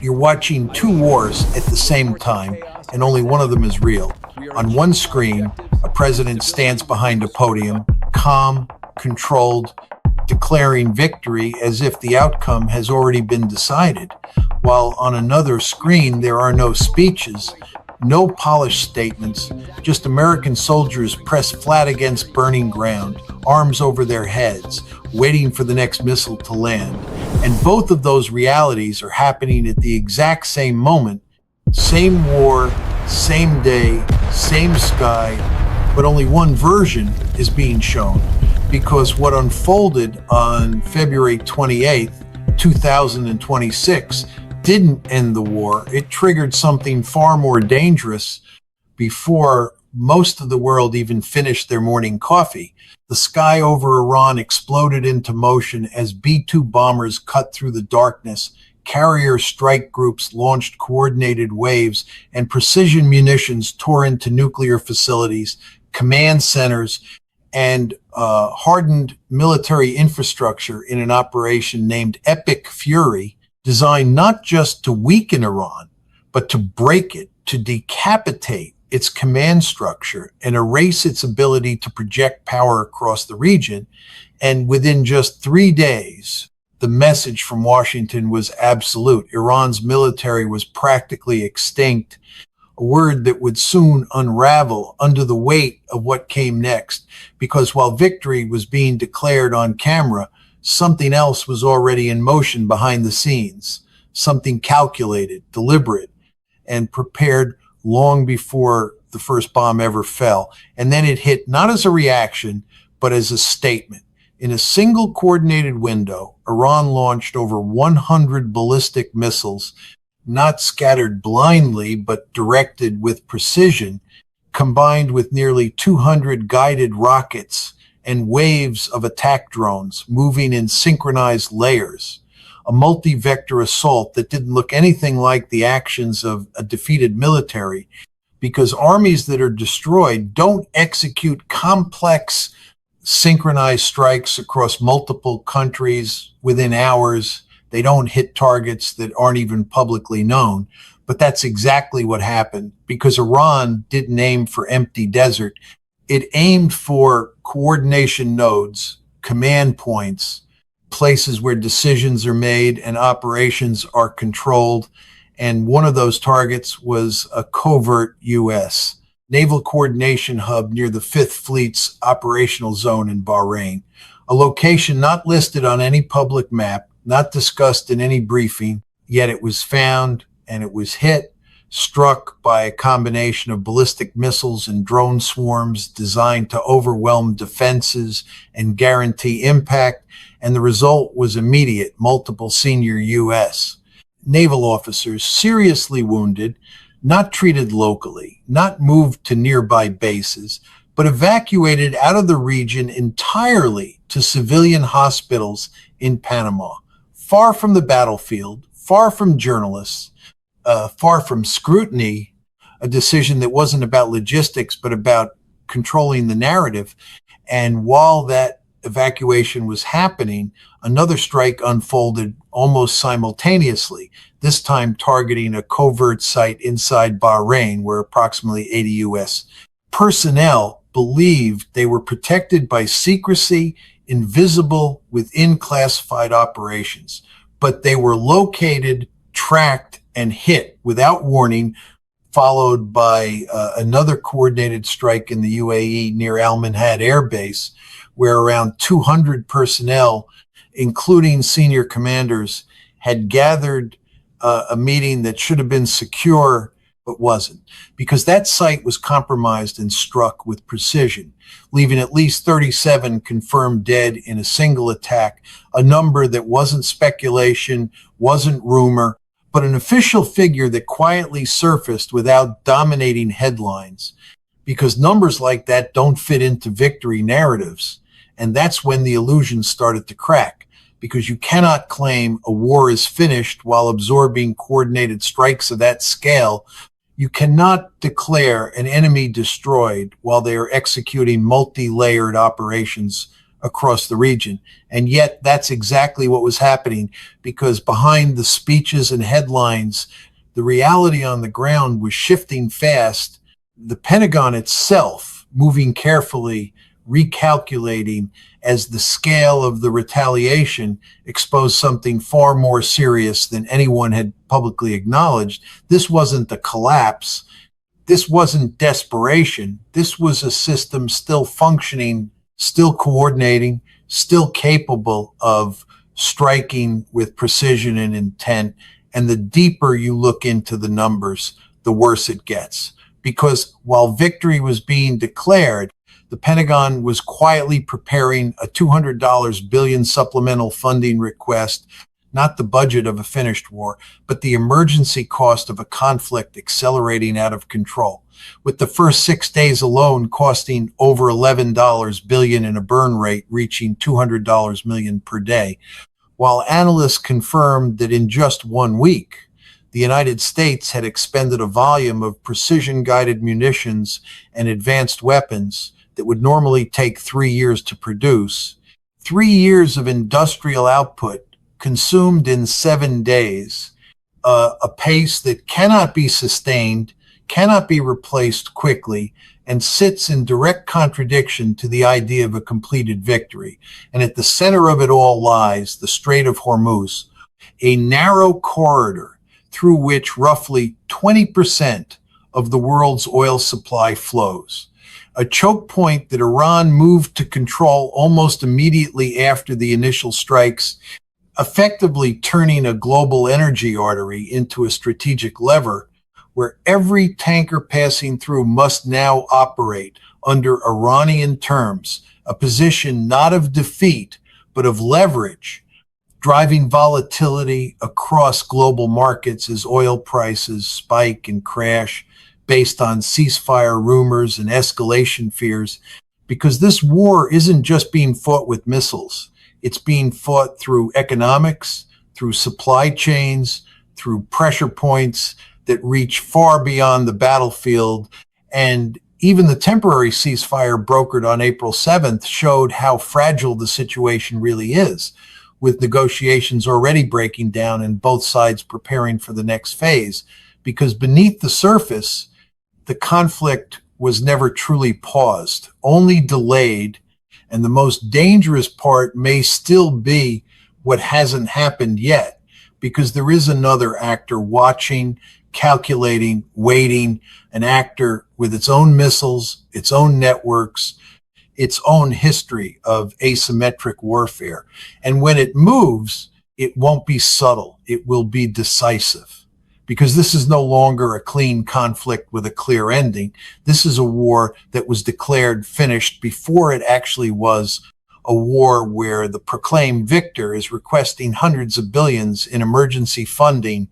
You're watching two wars at the same time, and only one of them is real. On one screen, a president stands behind a podium, calm, controlled, declaring victory as if the outcome has already been decided, while on another screen there are no speeches, no polished statements, just American soldiers pressed flat against burning ground, arms over their heads, waiting for the next missile to land. And both of those realities are happening at the exact same moment. Same war, same day, same sky, but only one version is being shown. Because what unfolded on February 28th, 2026, didn't end the war. It triggered something far more dangerous before most of the world even finished their morning coffee. The sky over Iran exploded into motion as B-2 bombers cut through the darkness. Carrier strike groups launched coordinated waves, and precision munitions tore into nuclear facilities, command centers, and hardened military infrastructure in an operation named Epic Fury, designed not just to weaken Iran, but to break it, to decapitate its command structure and erase its ability to project power across the region. And within just 3 days, the message from Washington was absolute. Iran's military was practically extinct, a word that would soon unravel under the weight of what came next, because while victory was being declared on camera, something else was already in motion behind the scenes, something calculated, deliberate, and prepared long before the first bomb ever fell. And then it hit not as a reaction, but as a statement. In a single coordinated window, Iran launched over 100 ballistic missiles, not scattered blindly, but directed with precision, combined with nearly 200 guided rockets and waves of attack drones moving in synchronized layers, a multi-vector assault that didn't look anything like the actions of a defeated military, because armies that are destroyed don't execute complex synchronized strikes across multiple countries within hours. They don't hit targets that aren't even publicly known. But that's exactly what happened, because Iran didn't aim for empty desert. It aimed for coordination nodes, command points, places where decisions are made and operations are controlled. And one of those targets was a covert U.S. naval coordination hub near the Fifth Fleet's operational zone in Bahrain, a location not listed on any public map, not discussed in any briefing, yet it was found and it was hit, struck by a combination of ballistic missiles and drone swarms designed to overwhelm defenses and guarantee impact, and the result was immediate. Multiple senior U.S. naval officers seriously wounded, not treated locally, not moved to nearby bases, but evacuated out of the region entirely to civilian hospitals in Panama, far from the battlefield, far from journalists, far from scrutiny, a decision that wasn't about logistics, but about controlling the narrative. And while that evacuation was happening, another strike unfolded almost simultaneously, this time targeting a covert site inside Bahrain, where approximately 80 U.S. personnel believed they were protected by secrecy, invisible within classified operations. But they were located, tracked, and hit without warning, followed by another coordinated strike in the UAE near Al Minhad Air Base, where around 200 personnel, including senior commanders, had gathered a meeting that should have been secure but wasn't, because that site was compromised and struck with precision, leaving at least 37 confirmed dead in a single attack, a number that wasn't speculation, wasn't rumor, but an official figure that quietly surfaced without dominating headlines, because numbers like that don't fit into victory narratives. And that's when the illusion started to crack, because you cannot claim a war is finished while absorbing coordinated strikes of that scale. You cannot declare an enemy destroyed while they are executing multi-layered operations across the region. And yet that's exactly what was happening, because behind the speeches and headlines, the reality on the ground was shifting fast. The Pentagon itself moving carefully, recalculating, as the scale of the retaliation exposed something far more serious than anyone had publicly acknowledged. This wasn't the collapse. This wasn't desperation. This was a system still functioning, still coordinating, still capable of striking with precision and intent. And the deeper you look into the numbers, the worse it gets. Because while victory was being declared, the Pentagon was quietly preparing a $200 billion supplemental funding request, not the budget of a finished war, but the emergency cost of a conflict accelerating out of control, with the first 6 days alone costing over $11 billion and a burn rate reaching $200 million per day. While analysts confirmed that in just 1 week, the United States had expended a volume of precision-guided munitions and advanced weapons that would normally take 3 years to produce. 3 years of industrial output consumed in 7 days, a pace that cannot be sustained, cannot be replaced quickly, and sits in direct contradiction to the idea of a completed victory. And at the center of it all lies the Strait of Hormuz, a narrow corridor through which roughly 20% of the world's oil supply flows. A choke point that Iran moved to control almost immediately after the initial strikes, effectively turning a global energy artery into a strategic lever where every tanker passing through must now operate under Iranian terms, a position not of defeat, but of leverage, driving volatility across global markets as oil prices spike and crash based on ceasefire rumors and escalation fears, because this war isn't just being fought with missiles. It's being fought through economics, through supply chains, through pressure points that reach far beyond the battlefield. And even the temporary ceasefire brokered on April 7th showed how fragile the situation really is, with negotiations already breaking down and both sides preparing for the next phase. Because beneath the surface, the conflict was never truly paused, only delayed. And the most dangerous part may still be what hasn't happened yet, because there is another actor watching, calculating, waiting, an actor with its own missiles, its own networks, its own history of asymmetric warfare. And when it moves, it won't be subtle. It will be decisive. Because this is no longer a clean conflict with a clear ending. This is a war that was declared finished before it actually was a war, where the proclaimed victor is requesting hundreds of billions in emergency funding,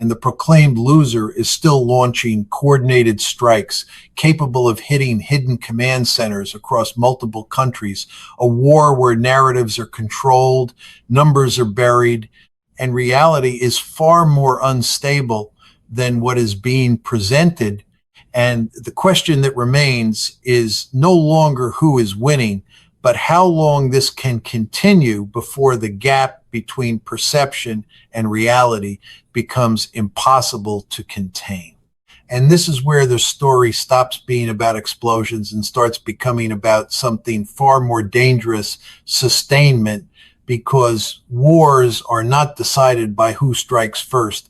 and the proclaimed loser is still launching coordinated strikes capable of hitting hidden command centers across multiple countries. A war where narratives are controlled, numbers are buried, and reality is far more unstable than what is being presented. And the question that remains is no longer who is winning, but how long this can continue before the gap between perception and reality becomes impossible to contain. And this is where the story stops being about explosions and starts becoming about something far more dangerous: sustainment. Because wars are not decided by who strikes first.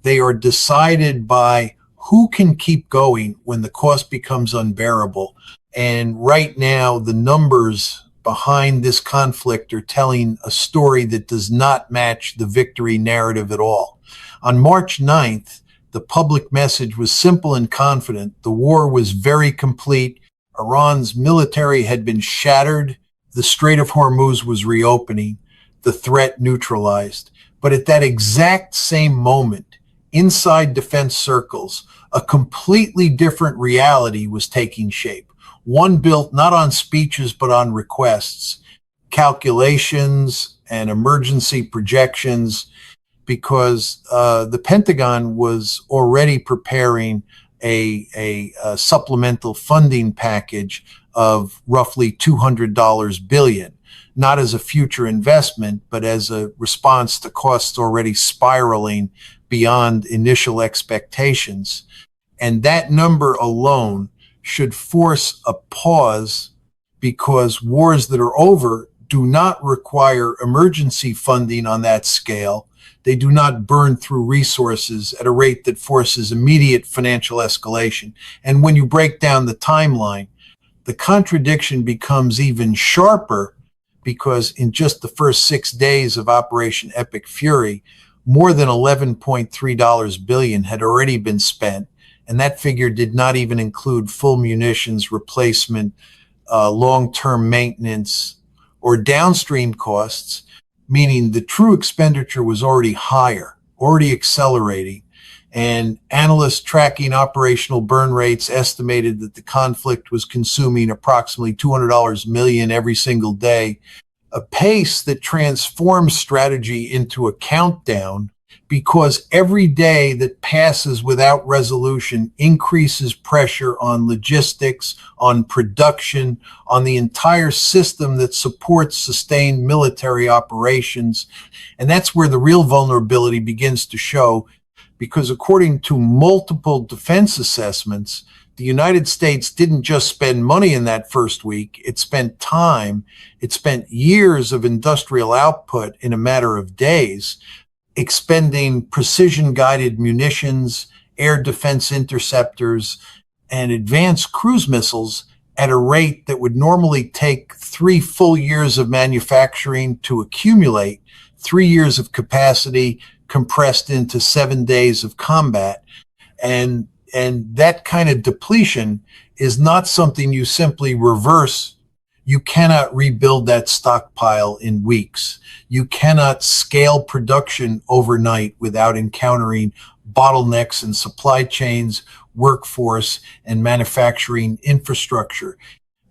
They are decided by who can keep going when the cost becomes unbearable. And right now, the numbers behind this conflict are telling a story that does not match the victory narrative at all. On March 9th, the public message was simple and confident. The war was very complete. Iran's military had been shattered. The Strait of Hormuz was reopening, the threat neutralized. But at that exact same moment, inside defense circles, a completely different reality was taking shape. One built not on speeches, but on requests, calculations, and emergency projections, because the Pentagon was already preparing a supplemental funding package of roughly $200 billion. not as a future investment, but as a response to costs already spiraling beyond initial expectations. And that number alone should force a pause, because wars that are over do not require emergency funding on that scale. They do not burn through resources at a rate that forces immediate financial escalation. And when you break down the timeline, the contradiction becomes even sharper, because in just the first 6 days of Operation Epic Fury, more than $11.3 billion had already been spent, and that figure did not even include full munitions replacement, long-term maintenance, or downstream costs, meaning the true expenditure was already higher, already accelerating. And analysts tracking operational burn rates estimated that the conflict was consuming approximately $200 million every single day, a pace that transforms strategy into a countdown, because every day that passes without resolution increases pressure on logistics, on production, on the entire system that supports sustained military operations. And that's where the real vulnerability begins to show, because according to multiple defense assessments, the United States didn't just spend money in that first week. It spent time. It spent years of industrial output in a matter of days, expending precision-guided munitions, air defense interceptors, and advanced cruise missiles at a rate that would normally take 3 full years of manufacturing to accumulate, 3 years of capacity compressed into 7 days of combat. And that kind of depletion is not something you simply reverse. You cannot rebuild that stockpile in weeks. You cannot scale production overnight without encountering bottlenecks in supply chains, workforce, and manufacturing infrastructure.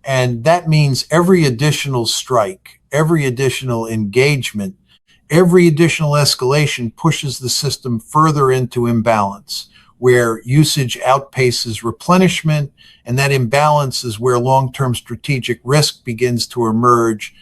And that means every additional strike, every additional engagement, every additional escalation pushes the system further into imbalance, where usage outpaces replenishment, and that imbalance is where long-term strategic risk begins to emerge,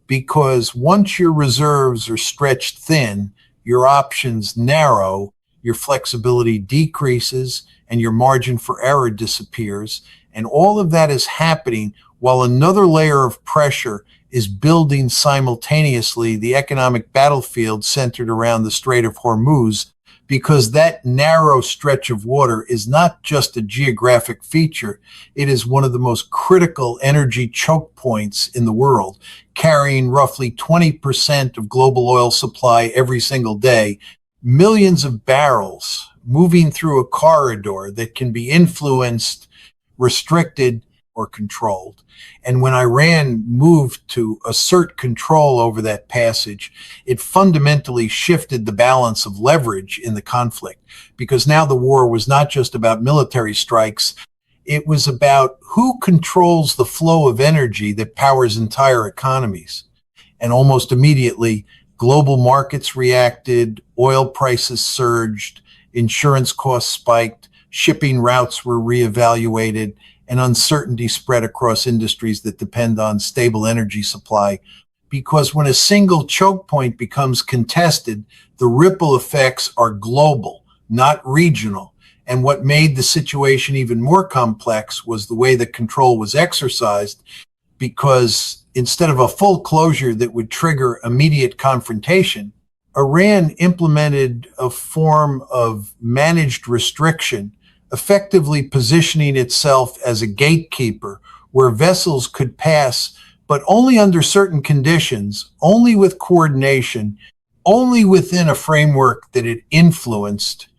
because once your reserves are stretched thin, your options narrow, your flexibility decreases, and your margin for error disappears. And all of that is happening while another layer of pressure is building simultaneously, the economic battlefield centered around the Strait of Hormuz, because that narrow stretch of water is not just a geographic feature. It is one of the most critical energy choke points in the world, carrying roughly 20% of global oil supply every single day, millions of barrels moving through a corridor that can be influenced, restricted, or controlled. And when Iran moved to assert control over that passage, it fundamentally shifted the balance of leverage in the conflict, because now the war was not just about military strikes. It was about who controls the flow of energy that powers entire economies. And almost immediately, global markets reacted, oil prices surged, insurance costs spiked, shipping routes were reevaluated, and uncertainty spread across industries that depend on stable energy supply. Because when a single choke point becomes contested, the ripple effects are global, not regional. And what made the situation even more complex was the way that control was exercised, because instead of a full closure that would trigger immediate confrontation, Iran implemented a form of managed restriction, effectively positioning itself as a gatekeeper where vessels could pass, but only under certain conditions, only with coordination, only within a framework that it influenced.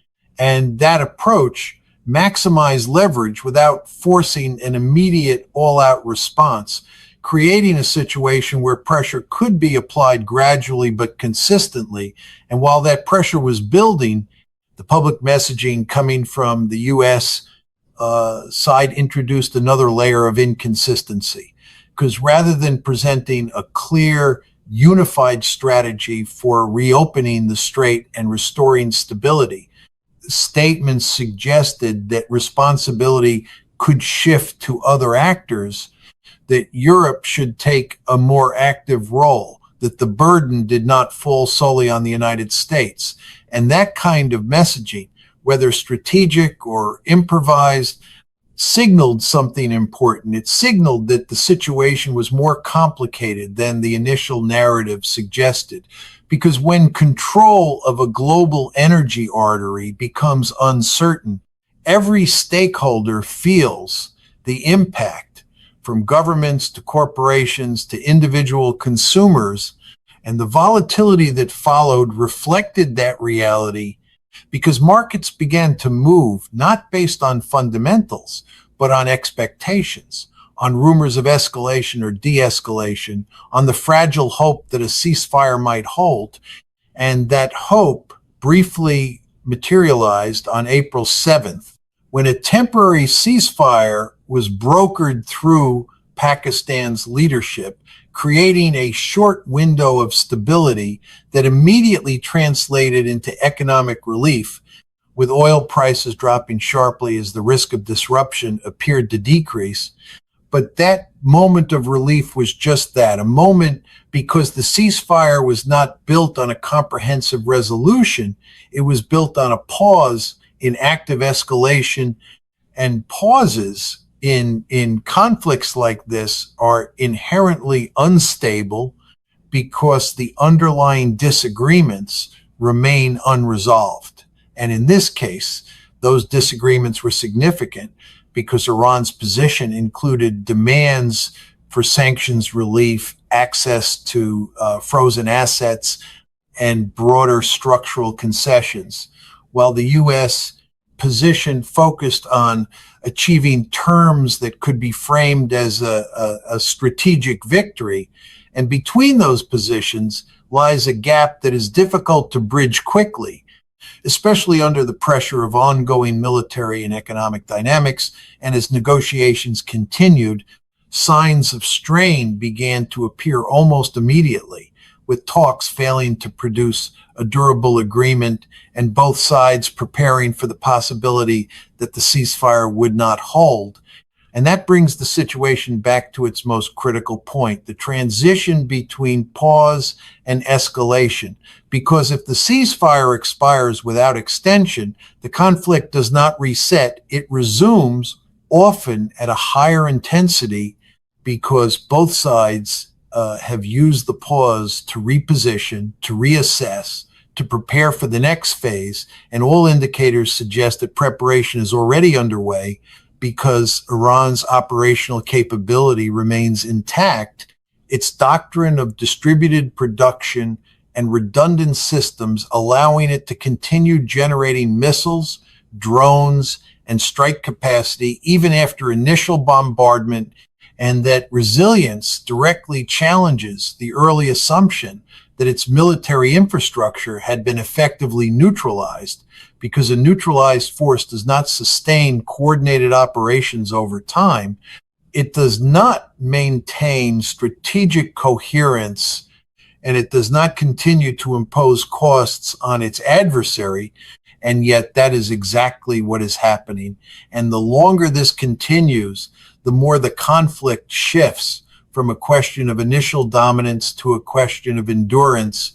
And that approach maximized leverage without forcing an immediate all-out response, creating a situation where pressure could be applied gradually but consistently. And while that pressure was building, the public messaging coming from the U.S. Side introduced another layer of inconsistency, because rather than presenting a clear, unified strategy for reopening the strait and restoring stability, statements suggested that responsibility could shift to other actors, that Europe should take a more active role, that the burden did not fall solely on the United States. And that kind of messaging, whether strategic or improvised, signaled something important. It signaled that the situation was more complicated than the initial narrative suggested. Because when control of a global energy artery becomes uncertain, every stakeholder feels the impact, from governments to corporations to individual consumers. And the volatility that followed reflected that reality, because markets began to move not based on fundamentals, but on expectations, on rumors of escalation or de-escalation, on the fragile hope that a ceasefire might hold. And that hope briefly materialized on April 7th, when a temporary ceasefire was brokered through Pakistan's leadership, creating a short window of stability that immediately translated into economic relief, with oil prices dropping sharply as the risk of disruption appeared to decrease. But that moment of relief was just that, a moment, because the ceasefire was not built on a comprehensive resolution. It was built on a pause in active escalation, and pauses in conflicts like this are inherently unstable because the underlying disagreements remain unresolved. And in this case, those disagreements were significant because Iran's position included demands for sanctions relief, access to frozen assets, and broader structural concessions, while the U.S. position focused on achieving terms that could be framed as a strategic victory. And between those positions lies a gap that is difficult to bridge quickly, especially under the pressure of ongoing military and economic dynamics. And as negotiations continued, signs of strain began to appear almost immediately, with talks failing to produce a durable agreement and both sides preparing for the possibility that the ceasefire would not hold. And that brings the situation back to its most critical point, the transition between pause and escalation. Because if the ceasefire expires without extension, the conflict does not reset. It resumes, often at a higher intensity, because both sides have used the pause to reposition, to reassess, to prepare for the next phase. And all indicators suggest that preparation is already underway because Iran's operational capability remains intact. Its doctrine of distributed production and redundant systems allowing it to continue generating missiles, drones, and strike capacity even after initial bombardment, and that resilience directly challenges the early assumption that its military infrastructure had been effectively neutralized, because a neutralized force does not sustain coordinated operations over time. It does not maintain strategic coherence, and it does not continue to impose costs on its adversary. And yet that is exactly what is happening. And the longer this continues, the more the conflict shifts from a question of initial dominance to a question of endurance,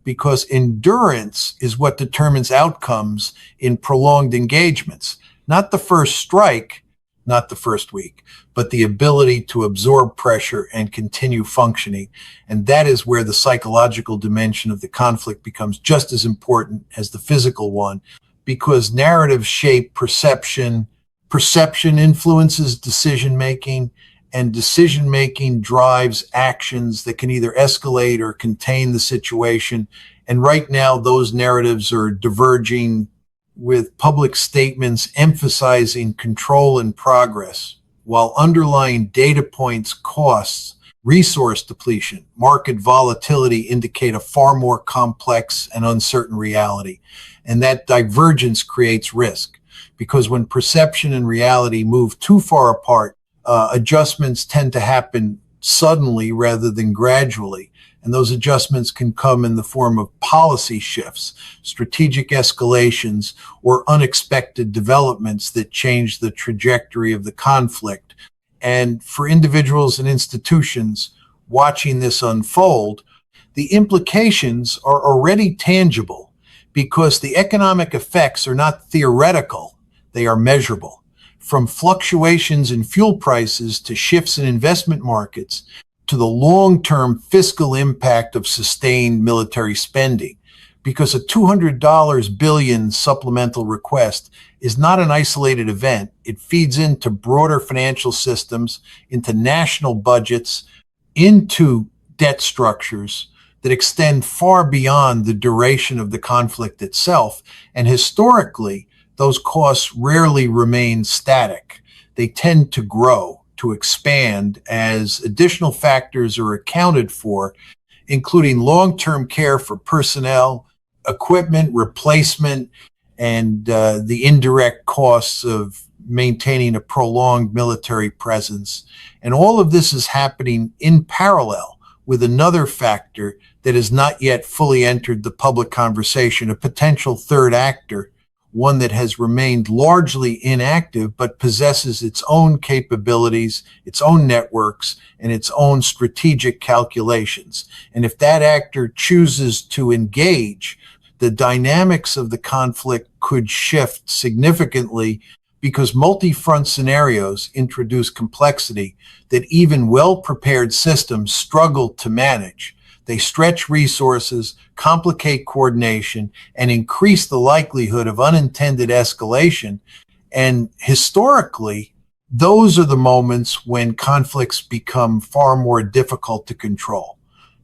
because endurance is what determines outcomes in prolonged engagements. Not the first strike, not the first week, but the ability to absorb pressure and continue functioning. And that is where the psychological dimension of the conflict becomes just as important as the physical one, because narratives shape perception, perception influences decision-making, and decision-making drives actions that can either escalate or contain the situation. And right now, those narratives are diverging, with public statements emphasizing control and progress, while underlying data points, costs, resource depletion, market volatility indicate a far more complex and uncertain reality. And that divergence creates risk, because when perception and reality move too far apart, adjustments tend to happen suddenly rather than gradually. And those adjustments can come in the form of policy shifts, strategic escalations, or unexpected developments that change the trajectory of the conflict. And for individuals and institutions watching this unfold, the implications are already tangible because the economic effects are not theoretical, they are measurable. From fluctuations in fuel prices to shifts in investment markets to the long-term fiscal impact of sustained military spending. Because a $200 billion supplemental request is not an isolated event. It feeds into broader financial systems, into national budgets, into debt structures that extend far beyond the duration of the conflict itself. And historically, those costs rarely remain static. They tend to grow, to expand as additional factors are accounted for, including long-term care for personnel, equipment replacement, and the indirect costs of maintaining a prolonged military presence. And all of this is happening in parallel with another factor that has not yet fully entered the public conversation, a potential third actor, one that has remained largely inactive but possesses its own capabilities, its own networks, and its own strategic calculations. And if that actor chooses to engage, the dynamics of the conflict could shift significantly because multi-front scenarios introduce complexity that even well-prepared systems struggle to manage. They stretch resources, complicate coordination, and increase the likelihood of unintended escalation. And historically, those are the moments when conflicts become far more difficult to control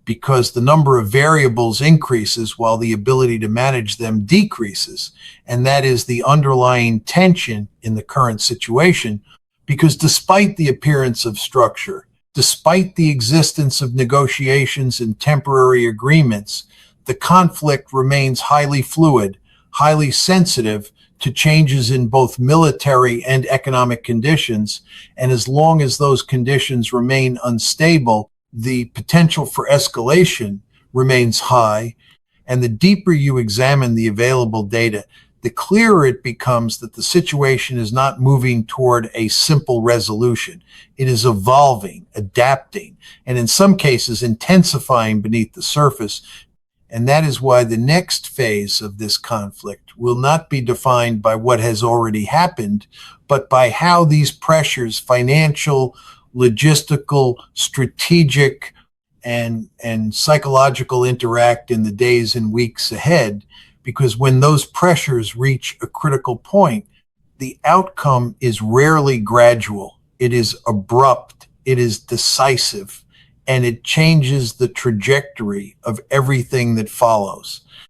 because the number of variables increases while the ability to manage them decreases. And that is the underlying tension in the current situation, because despite the appearance of structure, despite the existence of negotiations and temporary agreements, the conflict remains highly fluid, highly sensitive to changes in both military and economic conditions. And as long as those conditions remain unstable, the potential for escalation remains high. And the deeper you examine the available data, the clearer it becomes that the situation is not moving toward a simple resolution. It is evolving, adapting, and in some cases intensifying beneath the surface. And that is why the next phase of this conflict will not be defined by what has already happened, but by how these pressures, financial, logistical, strategic, and psychological, interact in the days and weeks ahead. Because when those pressures reach a critical point, the outcome is rarely gradual. It is abrupt, it is decisive, and it changes the trajectory of everything that follows.